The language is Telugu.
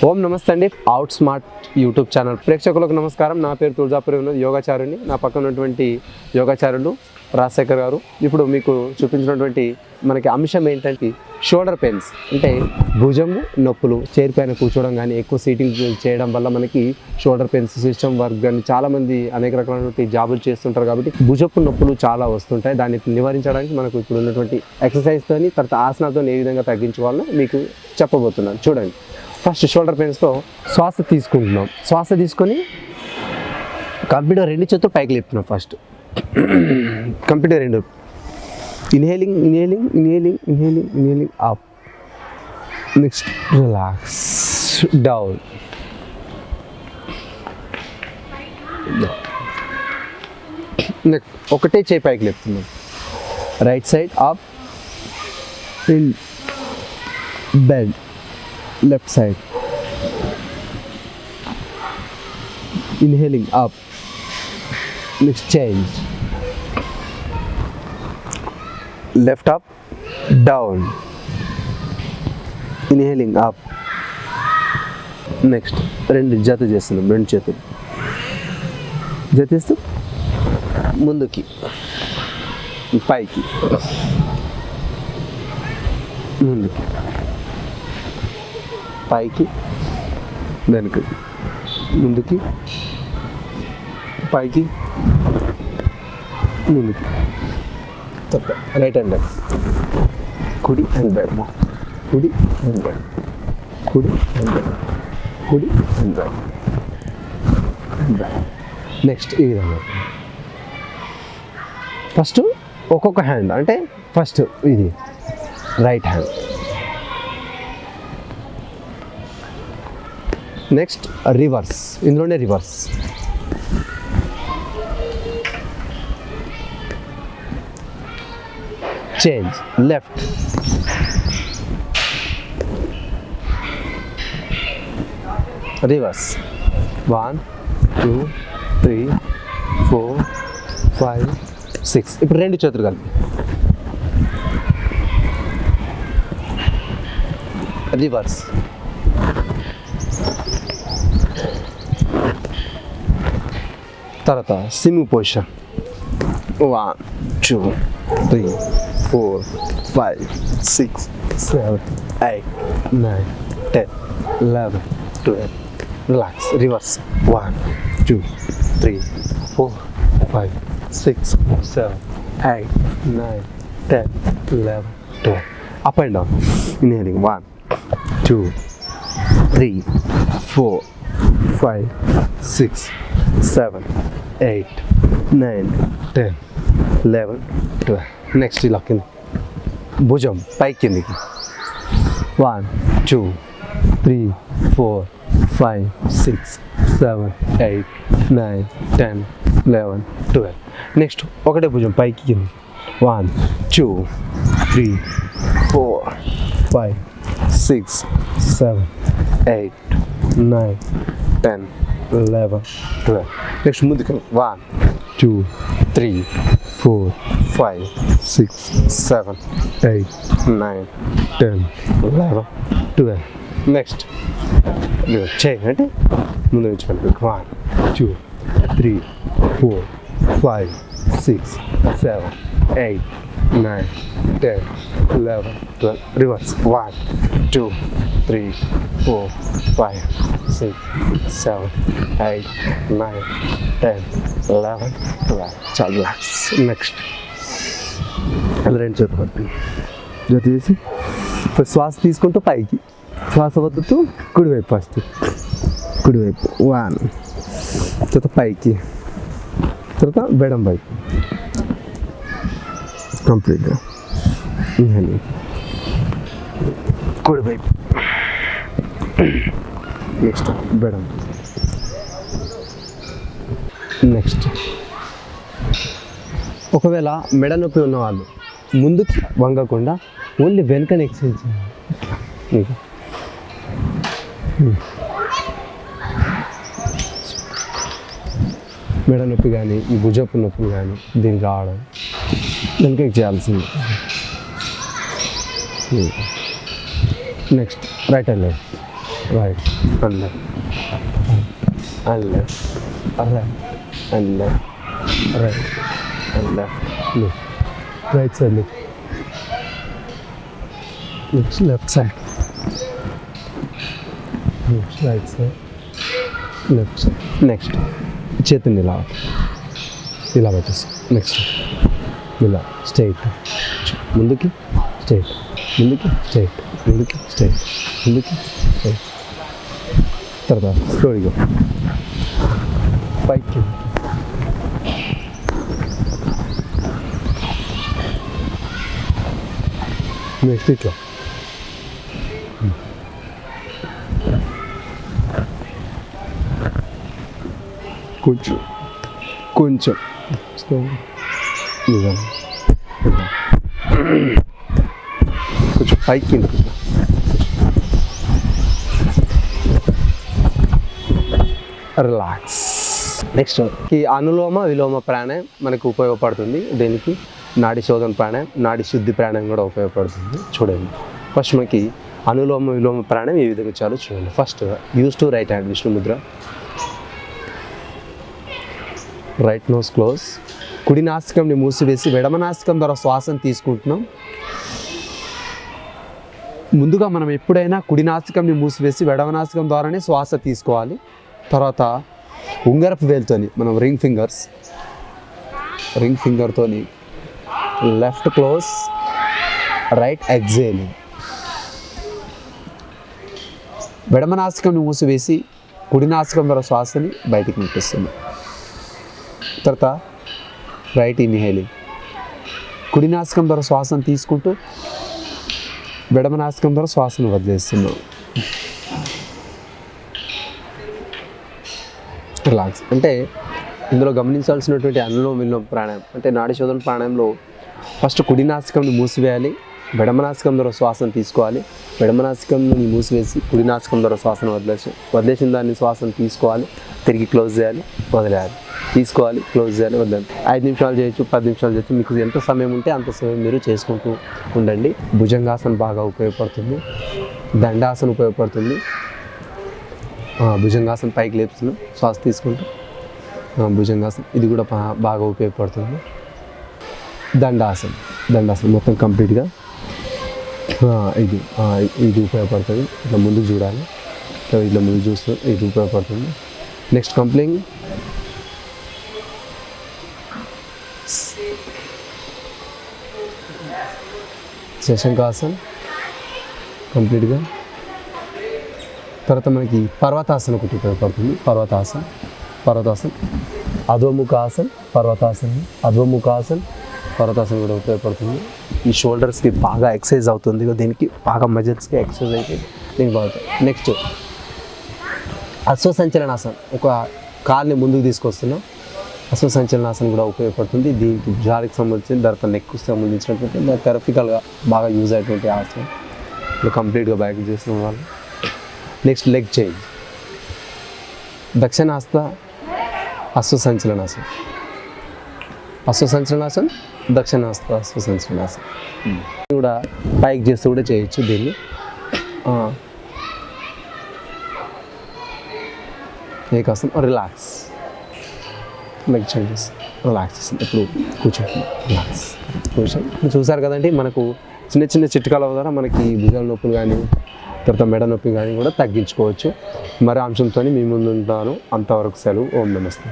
ఓం నమస్తే అండి. అవుట్ స్మార్ట్ యూట్యూబ్ ఛానల్ ప్రేక్షకులకు నమస్కారం. నా పేరు తుల్జాపూర్ వినోద్, యోగాచారుని. నా పక్కన ఉన్నటువంటి యోగాచారులు రాజశేఖర్ గారు. ఇప్పుడు మీకు చూపించినటువంటి మనకి అంశం ఏంటంటే షోల్డర్ పెయిన్స్, అంటే భుజము నొప్పులు. చైర్ పైన కూర్చోవడం కానీ ఎక్కువ సీటింగ్ చేయడం వల్ల మనకి షోల్డర్ పెయిన్స్, సిస్టమ్ వర్క్ కానీ చాలామంది అనేక రకాలైనటువంటి జాబులు చేస్తుంటారు కాబట్టి భుజపు నొప్పులు చాలా వస్తుంటాయి. దాన్ని నివారించడానికి మనకు ఇప్పుడు ఉన్నటువంటి ఎక్సర్సైజ్తో తర్వాత ఆసనాలతో ఏ విధంగా తగ్గించుకోవాలో మీకు చెప్పబోతున్నాను. చూడండి, ఫస్ట్ షోల్డర్ పెయిన్స్లో శ్వాస తీసుకుంటున్నాం. శ్వాస తీసుకొని కంప్లీట్గా రెండు చేతులు పైకి లేపుతున్నాం. ఫస్ట్ కంప్లీట్గా రెండు, inhaling inhaling inhaling inhaling inhaling up. Next relax down. Next ఒకటే చేయి పైకి లేపుతున్నాం. Right side up, in bend. Left side, inhaling up. Next change, left up, down, inhaling up. Next రెండు జత చేస్తున్నాం. రెండు చేతులు జతిస్తూ ముందుకి పైకి, ముందుకి పైకి, వెనక్కి, ముందుకి పైకి, ముందుకి. రైట్ హ్యాండ్ లెఫ్ట్, కుడి అండ్ బ్యాక్, కుడి అండ్ బ్యాక్, కుడి అండ్ బ్యాక్, కుడి అండ్ బ్యాక్, బ్యాక్. నెక్స్ట్ ఈ విధంగా ఫస్ట్ ఒక్కొక్క హ్యాండ్, అంటే ఫస్ట్ ఇది రైట్ హ్యాండ్. నెక్స్ట్ రివర్స్, ఇందులోనే రివర్స్. Change, left, reverse. 1 2 3 4 5 6. ఇప్పుడు రెండు చేతులు కలిపి రివర్స్. తర్వాత SIM position. 1 2 3 4 5 6 7 8 9 10 11 12. Relax. Reverse. 1 2 3 4 5 6 7 8 9 10 11 12. Up and down. Inhaling 1 2 3 4 5 6 7 8 9 10 11 12. Next ఇలా కింద భుజం పై కిందికి. 1 2 3 4 5 6 7 8 9 10 11 12. నెక్స్ట్ ఒకటే భుజం పైకి కింది. 1 2 3 4 5 6 7 8 9 10 11 12. నెక్స్ట్ ముందుకు. 1 2 3 4 5 6 7 8 9 10 11 12. నెక్స్ట్ చేయండి, అంటే ముందు నుంచి 1 2 3 4 5 6 7 8 9 10 11 12. రివర్స్. 1 2 3 4 5 6 7 8 9 10 11 12. చాలా రిలాక్స్. నెక్స్ట్ అది రెండు చేతులు పట్టి జత చేసి శ్వాస తీసుకుంటూ పైకి, శ్వాస వదులుతూ కుడివైపు. ఫస్ట్ కుడివైపు 1, తర్వాత పైకి, తర్వాత బెడం వైపు కంప్లీట్గా. ఇన్హేలింగ్ కుడివైపు. నెక్స్ట్ బెడం. నెక్స్ట్ ఒకవేళ మెడ నొప్పి ఉన్నవాళ్ళు ముందుకు వంగకుండా ఓన్లీ వెనకని ఎక్సర్సైజ్ చేయాలి. మెడ నొప్పి కానీ ఈ భుజపు నొప్పులు కానీ దీనికి రావడం వెనకకి చేయాల్సింది. Next right and left. Right and left and left right and left right and left right side left side right side left side. Next చేతిని ఇలా పెట్టేసి నెక్స్ట్ ఇలా స్ట్రైట్ ముందుకి స్ట్రైట్ ముందుకి స్ట్రైట్ ముందుకి స్ట్రైట్ ముందుకి స్ట్రైట్. తర్వాత స్లోగా పైకి నెక్స్ట్ ఇట్లా కొంచెం కొంచెం కొంచెం పైకి రిలాక్స్. నెక్స్ట్ ఈ అనులోమ విలోమ ప్రాణాయామం మనకు ఉపయోగపడుతుంది. దేనికి? నాడి శోధన ప్రాణాయామం, నాడి శుద్ధి ప్రాణాయామం కూడా ఉపయోగపడుతుంది. చూడండి, ఫస్ట్ మనకి అనులోమ విలోమ ప్రాణాయామం ఏ విధంగా చాలో చూడండి. First use to right hand Vishnu Mudra, right nose close. కుడి నాసికంని మూసివేసి ఎడమ నాసికం ద్వారా శ్వాసను తీసుకుంటున్నాం. ముందుగా మనం ఎప్పుడైనా కుడి నాసికంని మూసివేసి ఎడమ నాసికం ద్వారానే శ్వాస తీసుకోవాలి. తర్వాత ఉంగరపు వేలుతోని మనం రింగ్ ఫింగర్తోని లెఫ్ట్ క్లోజ్, రైట్ ఎగ్జేలింగ్. ఎడమ నాసికంని మూసివేసి కుడి నాసికం ద్వారా శ్వాసని బయటికి నింపిస్తుంది. తర్వాత రైట్ ఇన్హేలింగ్, కుడి నాసికం ద్వారా శ్వాసను తీసుకుంటూ ఎడమ నాసికం ద్వారా శ్వాసను వదిలేస్తున్నాం. రిలాక్స్. అంటే ఇందులో గమనించాల్సినటువంటి అనులోమ విలోమ ప్రాణాయామం అంటే నాడి శోధన ప్రాణాయామంలో ఫస్ట్ కుడి నాసికంని మూసివేయాలి, ఎడమ నాసికం ద్వారా శ్వాసను తీసుకోవాలి. ఎడమ నాసికంని మూసివేసి కుడి నాసికం ద్వారా శ్వాసను వదిలేసిన దాన్ని శ్వాసను తీసుకోవాలి, తిరిగి క్లోజ్ చేయాలి, వదిలేయాలి, తీసుకోవాలి, క్లోజ్ చేయాలి, వదిలేయాలి. 5 నిమిషాలు చేయొచ్చు, 10 నిమిషాలు చేయొచ్చు. మీకు ఎంత సమయం ఉంటే అంత సమయం మీరు చేసుకుంటూ ఉండండి. భుజంగాసన బాగా ఉపయోగపడుతుంది, దండాసన ఉపయోగపడుతుంది. భుజంగాసన పైకి లేపుతున్నాం, శ్వాస తీసుకుంటూ భుజంగాసన, ఇది కూడా బాగా ఉపయోగపడుతుంది. దండాసన మొత్తం కంప్లీట్గా ఇది ఉపయోగపడుతుంది. ఇట్లా ముందుకు చూడాలి, ఇట్లా ముందుకు చూస్తూ ఇది ఉపయోగపడుతుంది. నెక్స్ట్ కంప్లీంగ్ శశంకాసన్ కంప్లీట్గా. తర్వాత మనకి పర్వతాసన ఒకటి ఉపయోగపడుతుంది. పర్వతాసన్ అధోముఖాసన్, పర్వతాసన్ కూడా ఉపయోగపడుతుంది. ఈ షోల్డర్స్కి బాగా ఎక్సర్సైజ్ అవుతుంది, దీనికి బాగా మజిల్స్కి ఎక్సర్సైజ్ అయితే దీనికి బాగుంటుంది. నెక్స్ట్ అశ్వసంచలనాసన్, ఒక కాల్ని ముందుకు తీసుకొస్తున్నాం. అశ్వసంచలనాసన్ కూడా ఉపయోగపడుతుంది. దీనికి భుజాలకు సంబంధించిన తర్వాత నెక్కు సంబంధించినటువంటి థెరపికల్గా బాగా యూజ్ అయ్యేటువంటి ఆసనం. ఇప్పుడు కంప్లీట్గా బ్యాక్ చేసిన వాళ్ళు. నెక్స్ట్ లెగ్ చేంజ్, దక్షిణాస్త అశ్వసంచలనాసన్, దక్షిణాస్త అశ్వసంచలనాసన్ కూడా పైకి చేస్తూ కూడా చేయొచ్చు దీన్ని. ఏకాసనం రిలాక్స్, లెగ్ చేంజెస్ రిలాక్సేషన్. ఇప్పుడు కూర్చోండి, రిలాక్స్ కూర్చోండి. చూసారు కదండి, మనకు చిన్న చిన్న చిట్కాల ద్వారా మనకి భుజాల నొప్పులు కానీ తర్వాత మెడ నొప్పి కానీ కూడా తగ్గించుకోవచ్చు. మరో అంశంతో మీ ముందు ఉంటాను. అంతవరకు సెలవు. ఓం నమస్తే.